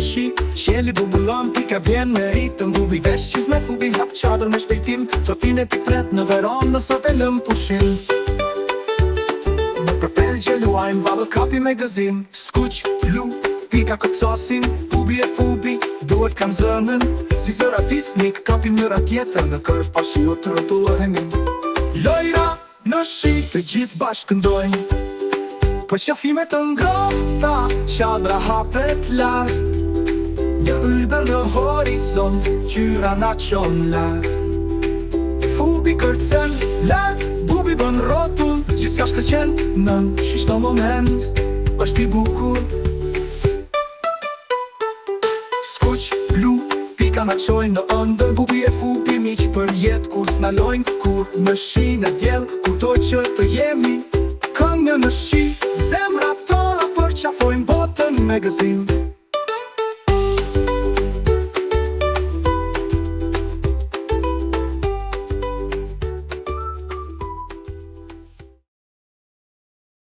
shi Qeli bubullon pika bjen me ritëm Bubi vesh qiz me fubi hap qadër me shpejtim Trotinet i pret në veron në sot e lëm pushim Në përpel që luajmë valë kapi me gëzim Skuq, lu, pika këtësosin Bubi e fubi, duhet kam zënën Si zëra fisnik, kapim njëra tjetër Në kërf pashi o të rëtullohemi Lojra në shi, të gjithë bashkë këndojnë Për qafime të ngrota, qadra hapet larë Një ylber në horizont, qyra na qon larë Fubi kërcen larë, bubi bën rotun Gjithka shkëqen në shishto moment, është i bukur Skuq, lu, pika na qojnë në ëndër Bubi e fubi miq për jetë kur s'na lojnë Kur në shi në djel, kur toj që të jemi Këngë në shi, zemra tona për qafojnë botën me gëzim